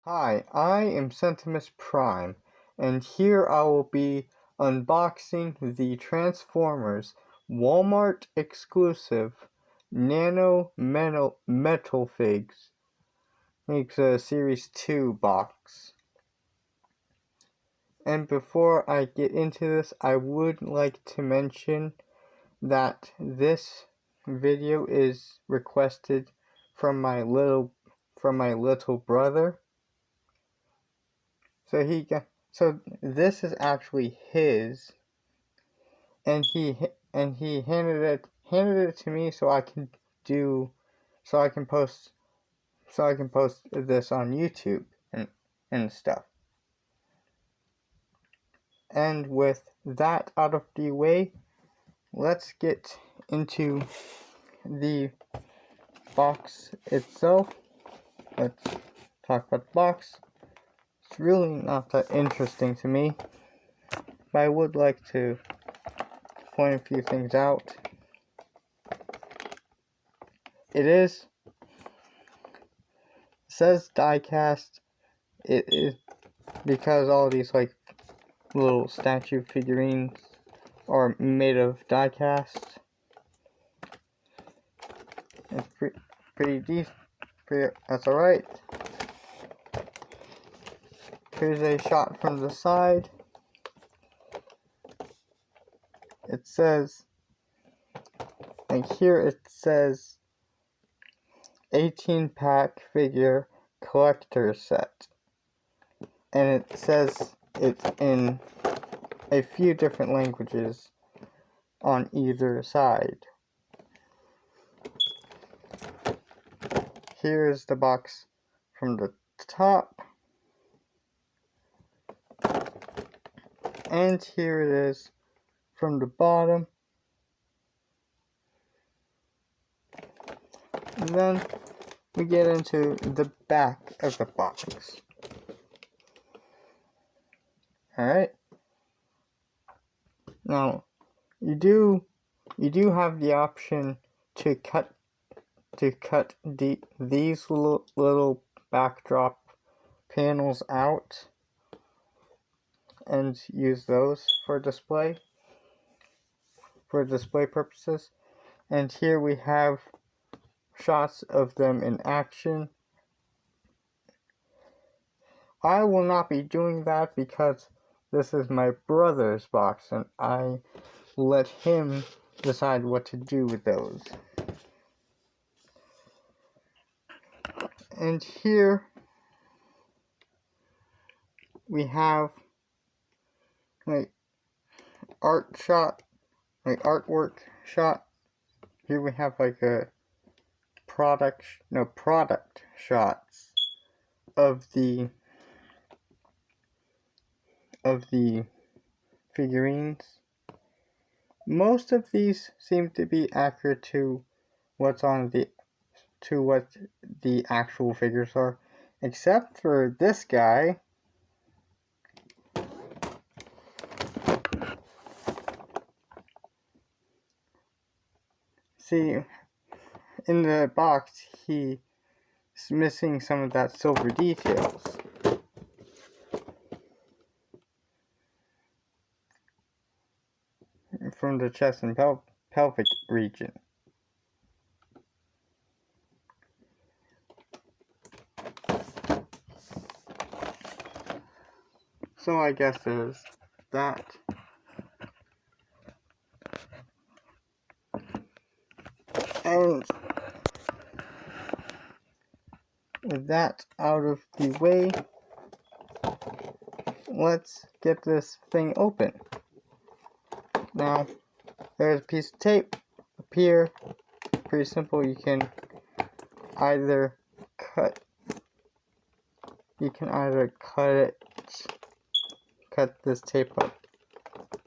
Hi, I am Centimus Prime, and here I will be unboxing the Transformers Walmart exclusive Nano Metal Figs. It's a Series 2 box. And before I get into this, I would like to mention that this video is requested from my little brother. So this is actually his, and he handed it to me so I can post this on YouTube and stuff. And with that out of the way, let's get into the box itself. Let's talk about the box. It's really not that interesting to me, but I would like to point a few things out. It says diecast. It is because all these like little statue figurines are made of diecast. It's pretty decent. That's alright. Here's a shot from the side. It says, and here it says 18-pack figure collector set. And it says it's in a few different languages on either side. Here's the box from the top. And here it is from the bottom. And then we get into the back of the box. Alright. Now, you do have the option to cut these little backdrop panels out and use those for display purposes. And here we have shots of them in action. I will not be doing that because this is my brother's box and I let him decide what to do with those. And here we have like artwork shot. Here we have like a product shots of the figurines. Most of these seem to be accurate to what the actual figures are, except for this guy. See, in the box, he's missing some of that silver details. From the chest and pelvic region. So I guess there's that. And with that out of the way, let's get this thing open. Now, there's a piece of tape up here. Pretty simple. You can either cut this tape up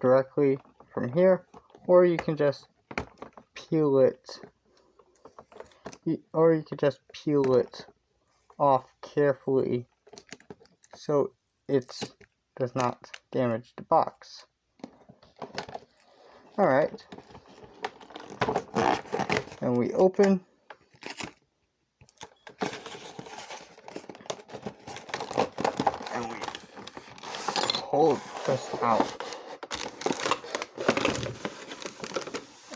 directly from here, or you can just peel it. Or you could just peel it off carefully so it does not damage the box. Alright. And we open. pull this out.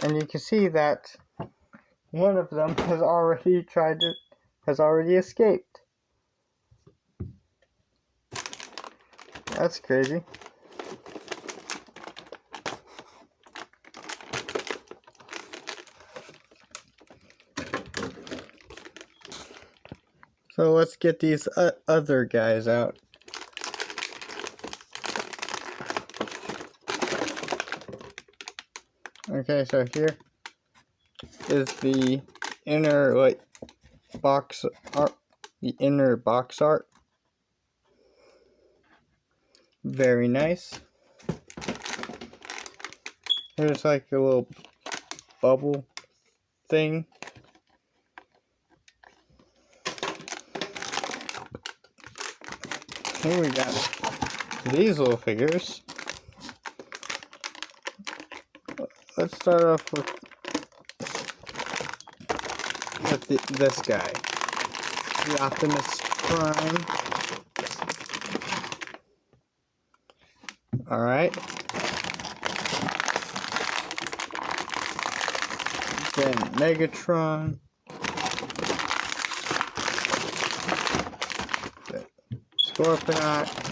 And you can see that one of them has already escaped. That's crazy. So let's get these other guys out. Okay, so here is the inner box art. The inner box art. Very nice. Here's like a little bubble thing. Here we got these little figures. Let's start off with this guy, the Optimus Prime. Alright. Then Megatron. Scorponok.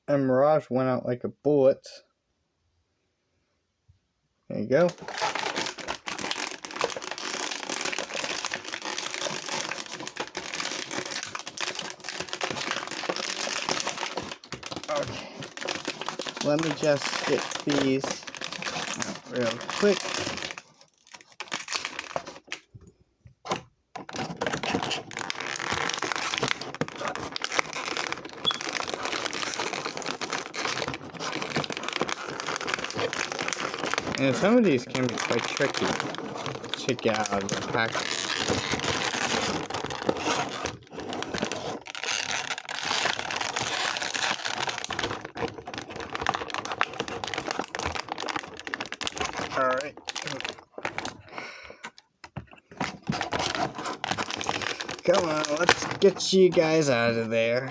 And Mirage went out like a bullet. There you go. Okay. Let me just get these out real quick. And some of these can be quite tricky to get out of the package. Alright. Come on, let's get you guys out of there.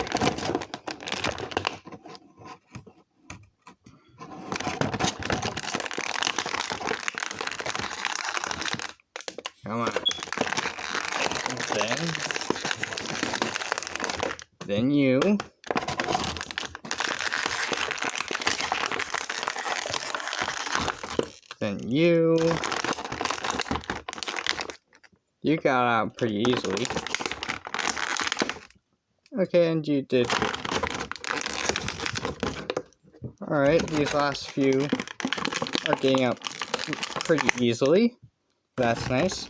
Come on. Then you. Then you. You got out pretty easily. Okay, and you did. Alright, these last few are getting out pretty easily. That's nice.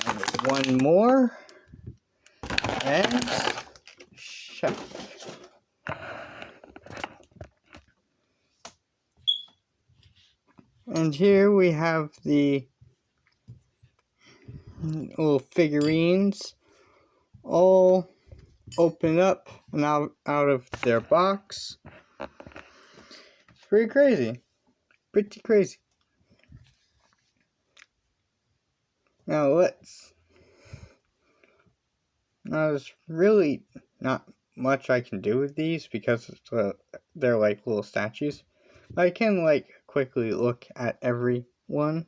And one more. And shut. And here we have the little figurines all open up and out of their box. Pretty crazy. Pretty crazy. Now there's really not much I can do with these because they're like little statues. But I can quickly look at every one.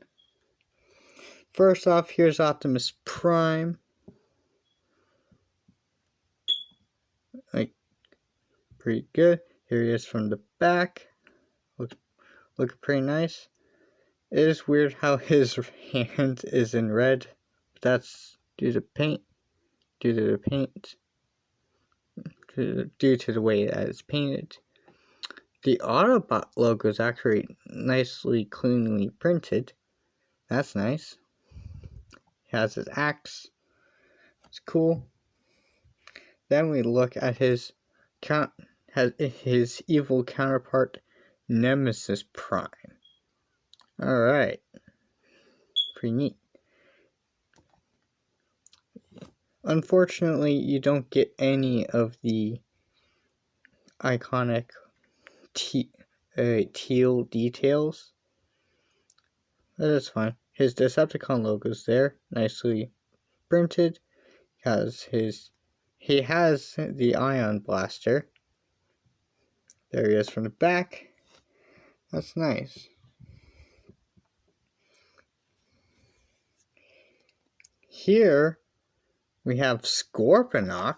First off, here's Optimus Prime. Pretty good. Here he is from the back. Looks pretty nice. It is weird how his hand is in red. But that's due to paint. Due to the way that it's painted. The Autobot logo is actually nicely, cleanly printed. That's nice. He has his axe. It's cool. Then we look at his evil counterpart, Nemesis Prime. Alright. Pretty neat. Unfortunately, you don't get any of the iconic teal details. That is fine. his Decepticon logo's there, nicely printed. He has the ion blaster. There he is from the back. That's nice. Here we have Scorponok.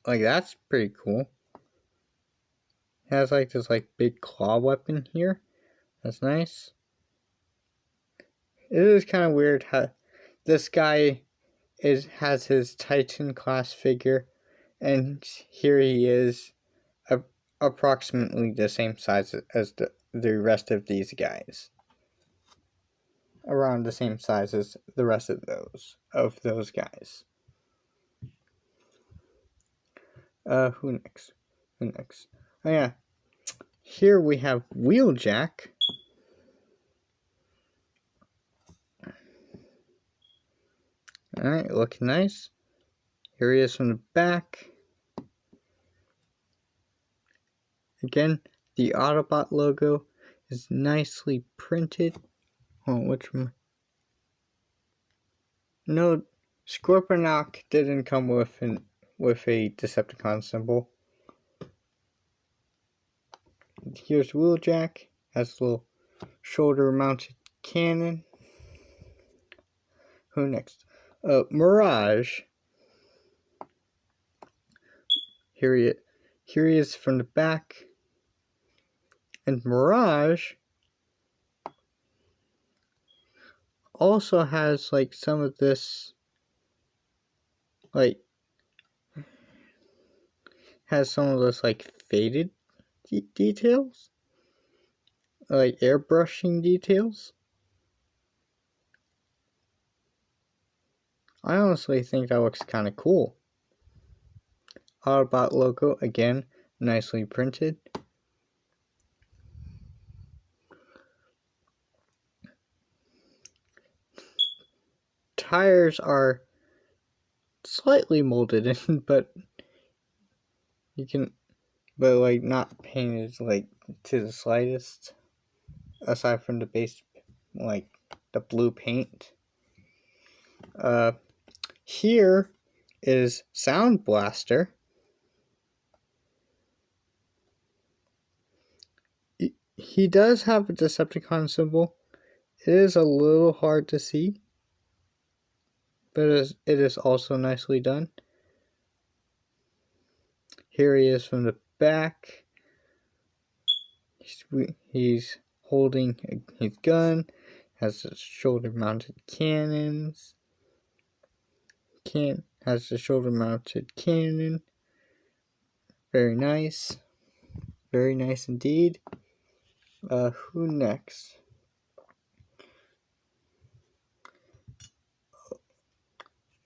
Like, that's pretty cool. It has like this big claw weapon here. That's nice. It is kind of weird how this guy has his Titan class figure, and here he is, approximately the same size as the rest of these guys. Around the same size as the rest of those guys. Who next? Oh yeah. Here we have Wheeljack. Alright, looking nice. Here he is from the back. Again, the Autobot logo is nicely printed. Oh, which one? No, Scorponok didn't come with a Decepticon symbol. Here's Wheeljack. Has a little shoulder-mounted cannon. Who next? Mirage. Here he is from the back. And Mirage also has some of this, faded details, airbrushing details. I honestly think that looks kind of cool. Autobot logo, again, nicely printed. Tires are slightly molded in, but not painted to the slightest, aside from the base, the blue paint. Here is Sound Blaster. He does have a Decepticon symbol. It is a little hard to see, but it is also nicely done. Here he is from the back. He's holding his gun. Has the shoulder-mounted cannons. Has the shoulder-mounted cannon. Very nice. Very nice indeed. Who next?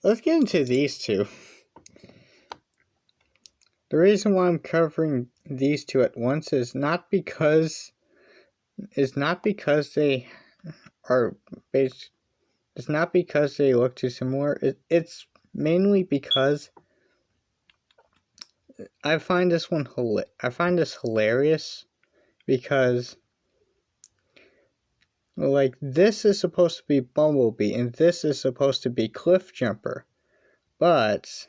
Let's get into these two. The reason why I'm covering these two at once is not because they are based. It's not because they look too similar. It's mainly because I find this hilarious because this is supposed to be Bumblebee and this is supposed to be Cliffjumper, but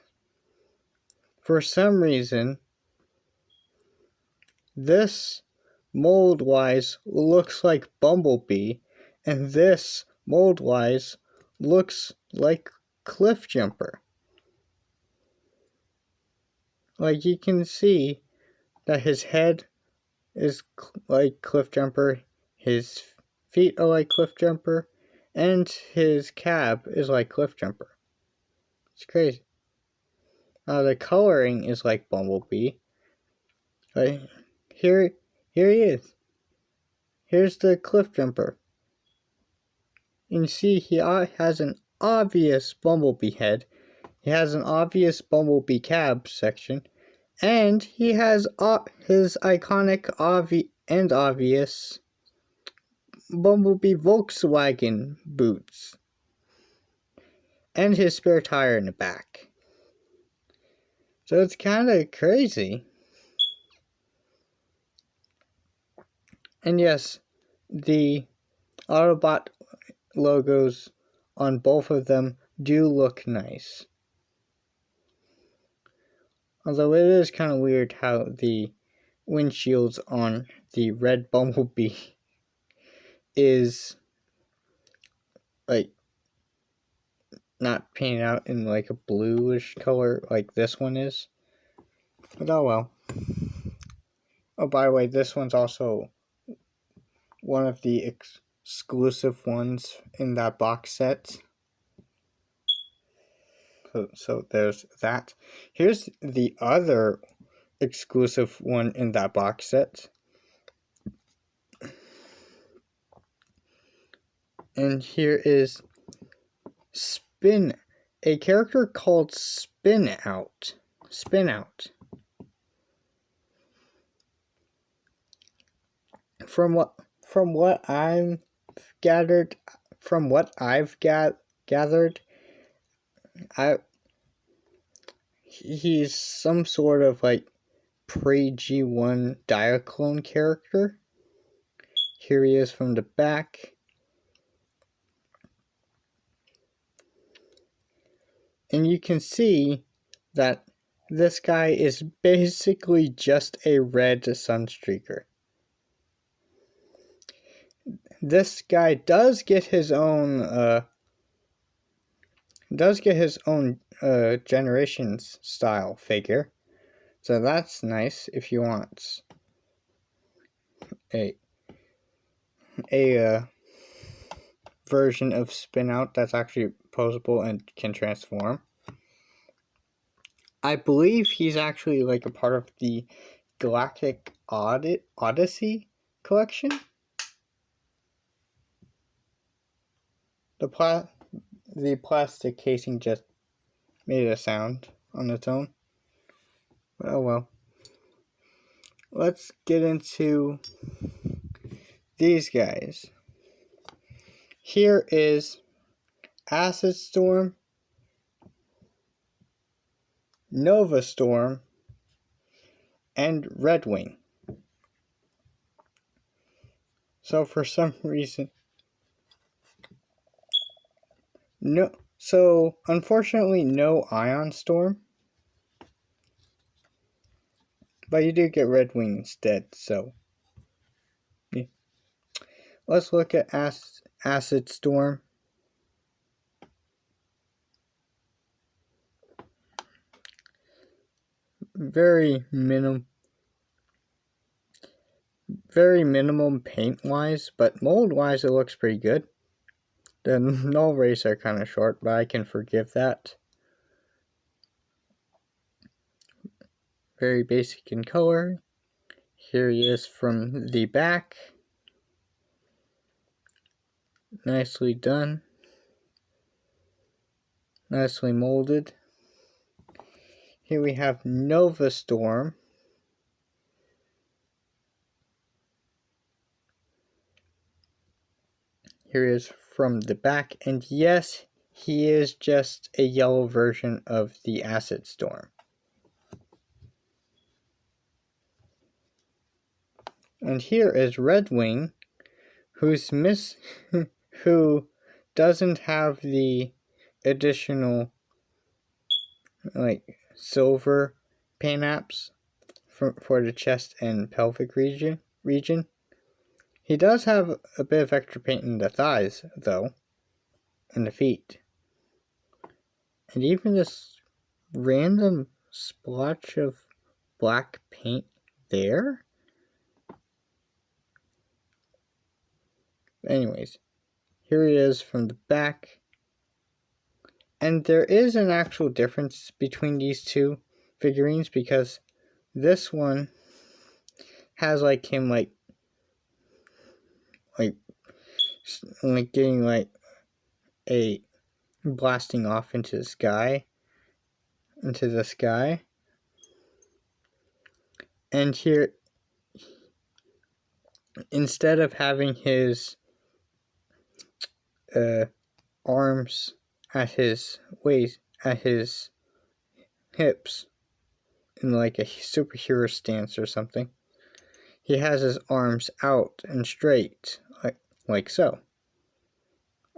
for some reason this mold-wise looks like Bumblebee and this mold-wise looks like Cliffjumper. You can see that his head is like Cliffjumper, his feet are like Cliffjumper, and his cab is like Cliffjumper. It's crazy. The coloring is like Bumblebee. Here he is. Here's the Cliffjumper. You see he has an obvious Bumblebee head. He has an obvious Bumblebee cab section. And he has his iconic obvious Bumblebee Volkswagen boots. And his spare tire in the back. So it's kind of crazy. And yes, the Autobot logos on both of them do look nice. Although it is kind of weird how the windshields on the red Bumblebee is like not painted out in like a bluish color like this one is. But oh well. Oh, by the way, this one's also one of the exclusive ones in that box set. So there's that. Here's the other exclusive one in that box set. And here is a character called Spin Out. From what I've gathered, he's some sort of like pre-G1 Diaclone character. Here he is from the back. And you can see that this guy is basically just a red Sunstreaker. This guy does get his own Generations style figure. So that's nice if you want a version of Spin Out that's actually posable and can transform. I believe he's actually like a part of the Galactic Odyssey collection. The plastic casing just made a sound on its own. But oh well. Let's get into these guys. Here is Acid Storm, Nova Storm, and Redwing. So for some reason, unfortunately no Ion Storm, but you do get Redwing instead, so yeah. Let's look at Acid Storm. Very minimum paint wise, but mold wise it looks pretty good. The null rays are kind of short, but I can forgive that. Very basic in color. Here he is from the back. Nicely done. Nicely molded. Here we have Nova Storm. Here he is from the back, and yes, he is just a yellow version of the Acid Storm. And here is Redwing, who doesn't have the additional like silver paint apps for the chest and pelvic region. He does have a bit of extra paint in the thighs, though, and the feet. And even this random splotch of black paint there? Anyways, here he is from the back. And there is an actual difference between these two figurines, because this one has like him like getting like a blasting off into the sky. And here, instead of having his arms at his waist, at his hips, in like a superhero stance or something, he has his arms out and straight, like so.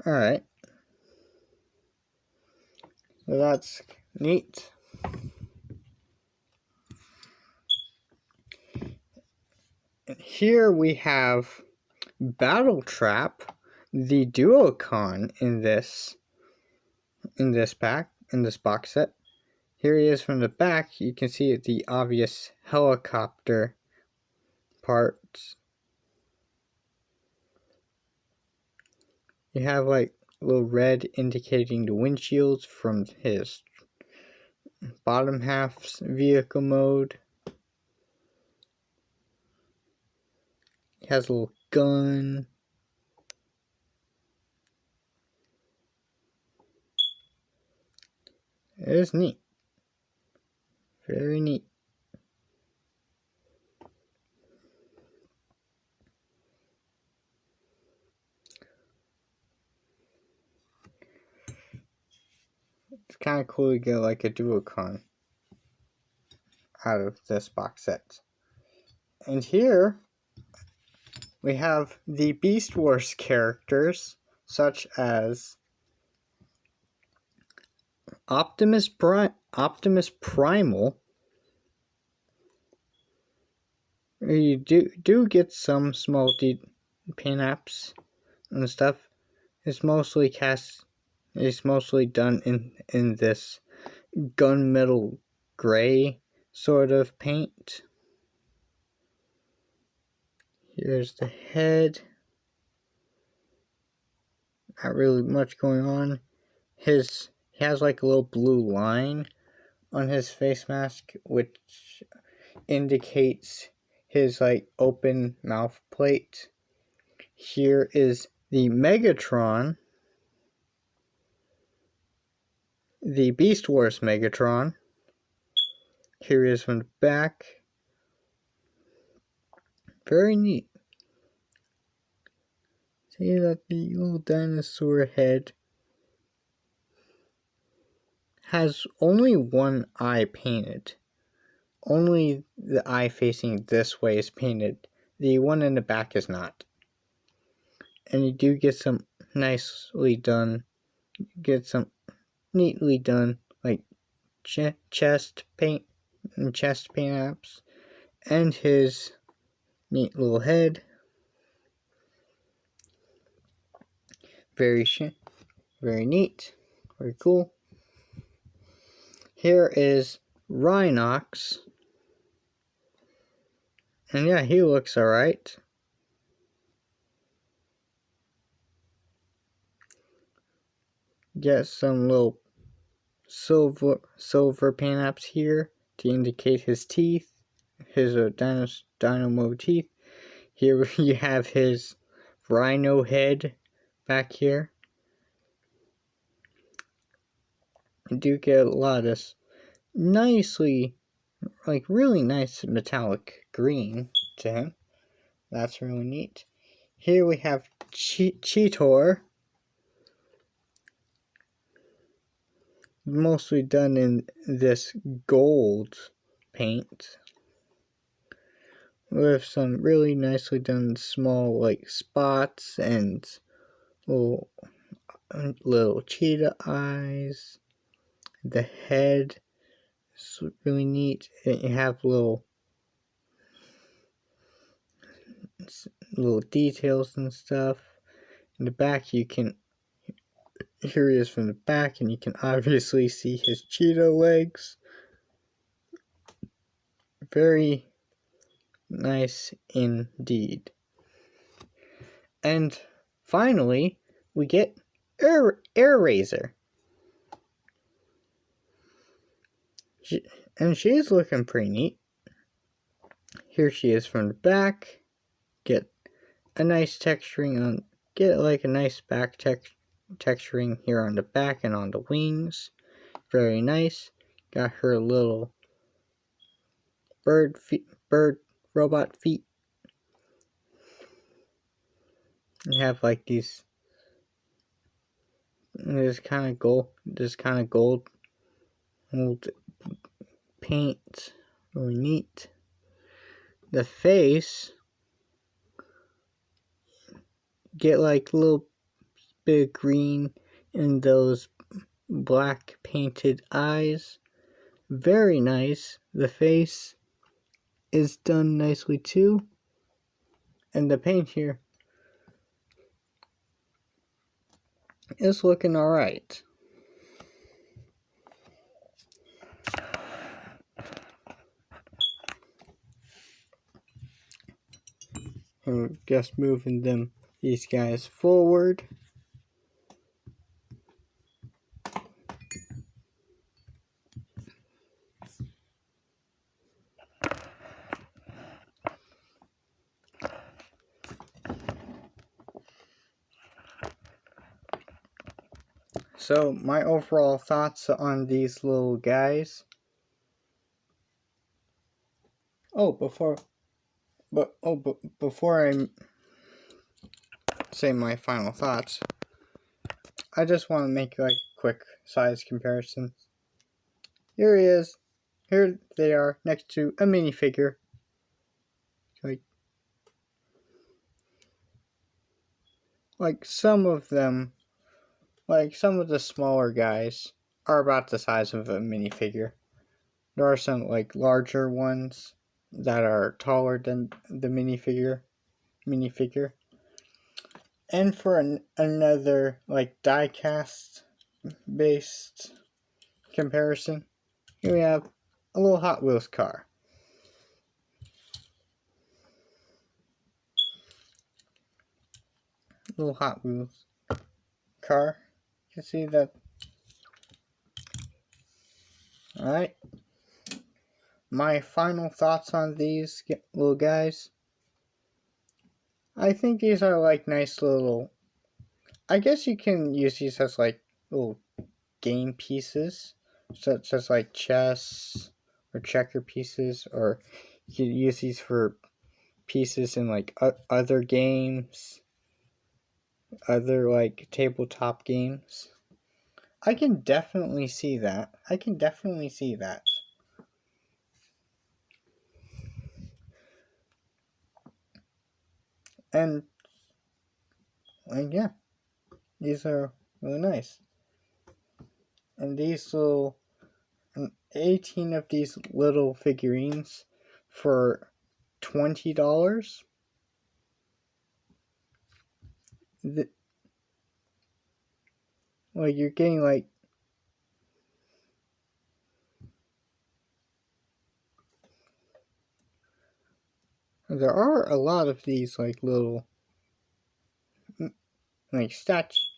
Alright. So that's neat. And here we have Battle Trap, the Duocon in this box set. Here he is from the back. You can see the obvious helicopter parts. You have like a little red indicating the windshields from his bottom half's vehicle mode. He has a little gun. It is neat. Very neat. It's kind of cool to get like a Duocon out of this box set. And here we have the Beast Wars characters, such as Optimus Primal. You do get some small pin-ups and stuff. It's mostly done in this gunmetal gray sort of paint. Here's the head. Not really much going on. He has like a little blue line on his face mask, which indicates his like open mouth plate. Here is the Megatron, the Beast Wars Megatron. Here he is from the back. Very neat. See that the little dinosaur head has only one eye painted. Only the eye facing this way is painted. The one in the back is not. And you do get some nicely done, neatly done, like chest paint and chest paint apps. And his neat little head. Very neat. Very cool. Here is Rhinox. And yeah, he looks alright. Get some little silver paint apps here to indicate his teeth, his dynamo teeth. Here you have his rhino head back here. You do get a lot of nicely, like really nice metallic green to him. That's really neat. Here we have Cheetor. Mostly done in this gold paint. With some really nicely done small like spots and little cheetah eyes. The head is really neat. And you have little details and stuff. In the back you can, here he is from the back, and you can obviously see his cheetah legs. Very nice indeed. And finally, we get Air Razor. And she's looking pretty neat. Here she is from the back. Get a nice texturing on, get like a nice back texturing here on the back and on the wings. Very nice. Got her little bird robot feet. You have like these, this kind of gold paint. Really neat. The face get like a little bit of green in those black painted eyes. Very nice. The face is done nicely too. And the paint here is looking alright. And just moving these guys forward. So my overall thoughts on these little guys. Before I say my final thoughts, I just want to make like quick size comparisons. Here he is. Here they are next to a minifigure. Like some of them, like some of the smaller guys are about the size of a minifigure. There are some like larger ones that are taller than the minifigure. And for another like die-cast based comparison, here we have a little Hot Wheels car. Little Hot Wheels car. You can see that. Alright. My final thoughts on these little guys. I think these are like nice little, I guess you can use these as like little game pieces, such as like chess or checker pieces, or you can use these for pieces in like other games, other like tabletop games. I can definitely see that. And yeah, these are really nice. And these little 18 of these little figurines for $20. Like you're getting like there are a lot of these like little like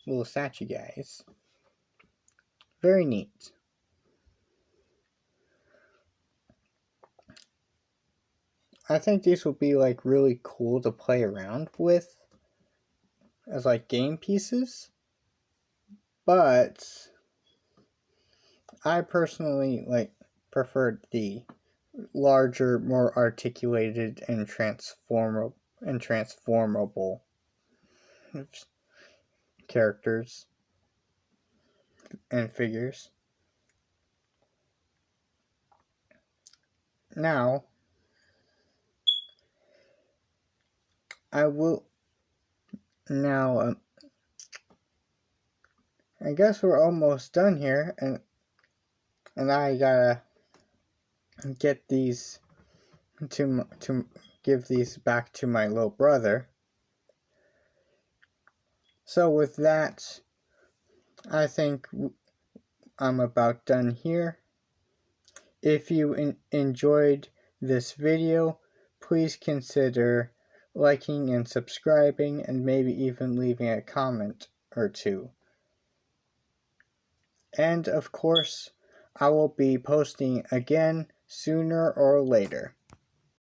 little statue guys. Very neat. I think these will be like really cool to play around with as like game pieces. But I personally like preferred the larger, more articulated and transformable characters and figures. Now, I guess we're almost done here, and I gotta get these to give these back to my little brother. So with that, I think I'm about done here. If you enjoyed this video, please consider liking and subscribing, and maybe even leaving a comment or two. And of course, I will be posting again sooner or later.